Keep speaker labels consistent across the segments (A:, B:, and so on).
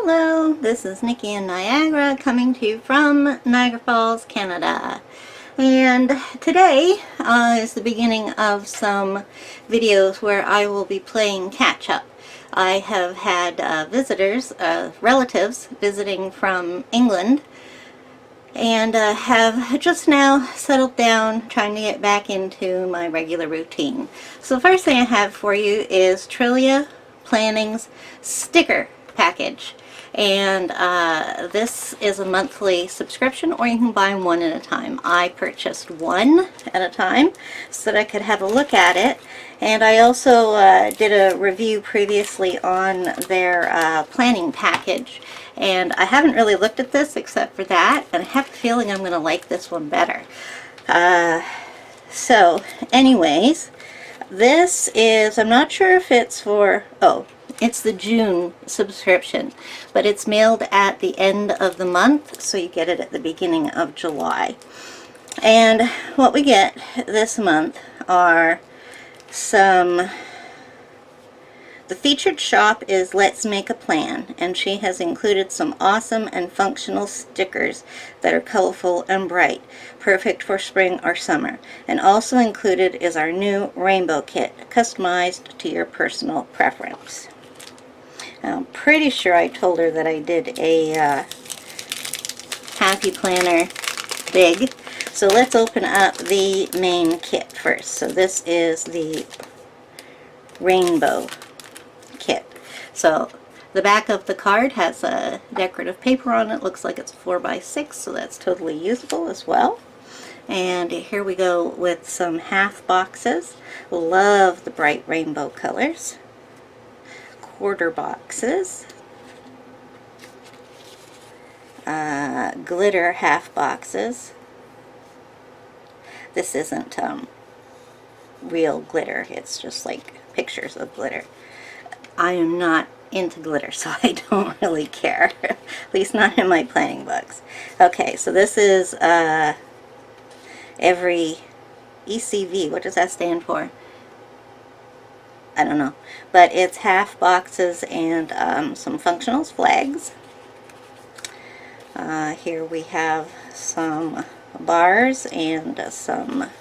A: Hello, this is Nikki in Niagara coming to you from Niagara Falls, Canada. And today is the beginning of some videos where I will be playing catch up. I have had visitors, relatives visiting from England, and have just now settled down trying to get back into my regular routine. So the first thing I have for you is Trillia Planning's sticker package, and this is a monthly subscription, or you can buy one at a time. I purchased one at a time so that I could have a look at it, and I also did a review previously on their planning package, and I haven't really looked at this except for that, and I have a feeling I'm going to like this one better. So anyways, this is, I'm not sure if it's for, it's the June subscription, but it's mailed at the end of the month, so you get it at the beginning of July. And what we get this month are some, the featured shop is Let's Make a Plan, and she has included some awesome and functional stickers that are colorful and bright, perfect for spring or summer. And also included is our new rainbow kit, customized to your personal preference. I'm pretty sure I told her that I did a Happy Planner big. So let's open up the main kit first. So this is the rainbow kit. So the back of the card has a decorative paper on it. Looks like it's 4x6, so that's totally usable as well. And here we go with some half boxes. Love the bright rainbow colors. Quarter boxes, glitter half boxes. This isn't real glitter, it's just like pictures of glitter. I am not into glitter, so I don't really care, at least not in my planning books. Okay, so this is every ECV. What does that stand for? I don't know, but it's half boxes and some functionals, flags. Here we have some bars and some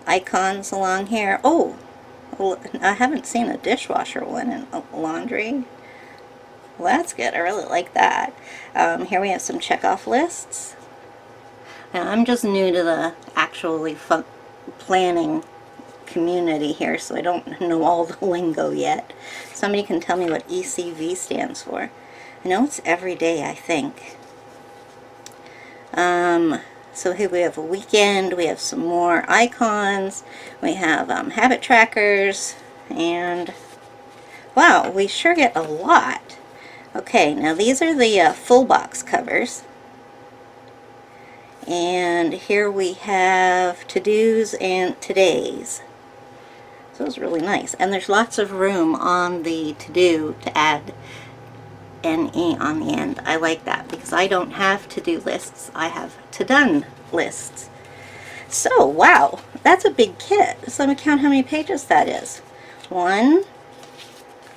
A: icons along here. Oh, I haven't seen a dishwasher one in laundry. Well, that's good. I really like that. Here we have some checkoff lists. Now, I'm just new to the actually planning community here, so I don't know all the lingo yet. Somebody can tell me what ECV stands for. I know it's every day, I think. So here we have a weekend, we have some more icons, we have habit trackers, and wow, we sure get a lot. Okay, now these are the full box covers. And here we have to-dos and todays. So it's really nice, and there's lots of room on the to-do to add an E on the end. I like that because I don't have to-do lists, I have to-done lists. So wow, that's a big kit. So let me count how many pages that is. 1,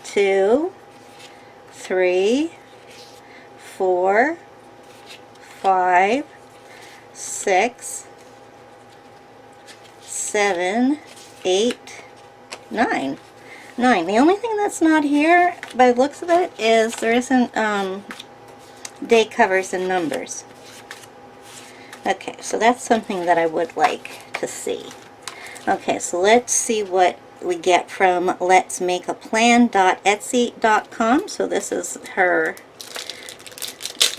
A: 2, 3, 4, 5, 6, 7, 8, 9. The only thing that's not here, by the looks of it, is there isn't day covers and numbers. Okay, so that's something that I would like to see. Okay, so let's see what we get from letsmakeaplan.etsy.com. So this is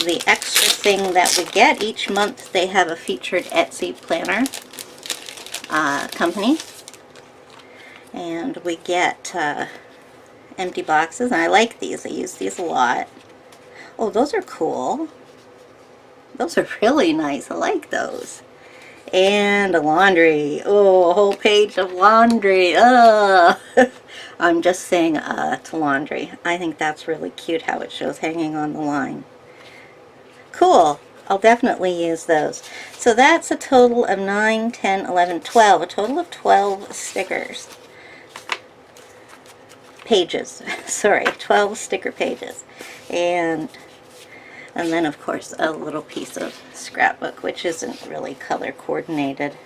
A: the extra thing that we get. Each month they have a featured Etsy planner company. And we get empty boxes, and I like these. I use these a lot. Oh, those are cool. Those are really nice. I like those. And laundry. Oh, a whole page of laundry. I'm just saying to laundry. I think that's really cute how it shows hanging on the line. Cool. I'll definitely use those. So that's a total of 9, 10, 11, 12. A total of 12 stickers. pages. Sorry, 12 sticker pages. And then of course a little piece of scrapbook, which isn't really color coordinated.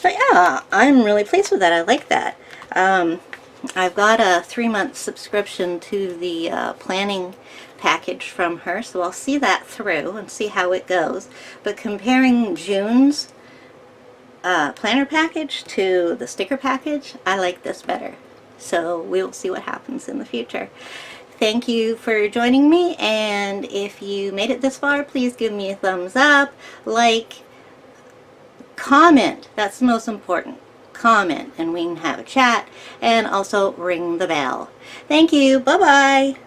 A: But yeah, I'm really pleased with that. I like that. I've got a 3-month subscription to the planning package from her, so I'll see that through and see how it goes. But comparing June's planner package to the sticker package, I like this better. So we will see what happens in the future. Thank you for joining me, and if you made it this far, please give me a thumbs up, like, comment. That's the most important. Comment, and we can have a chat, and also ring the bell. Thank you. Bye-bye.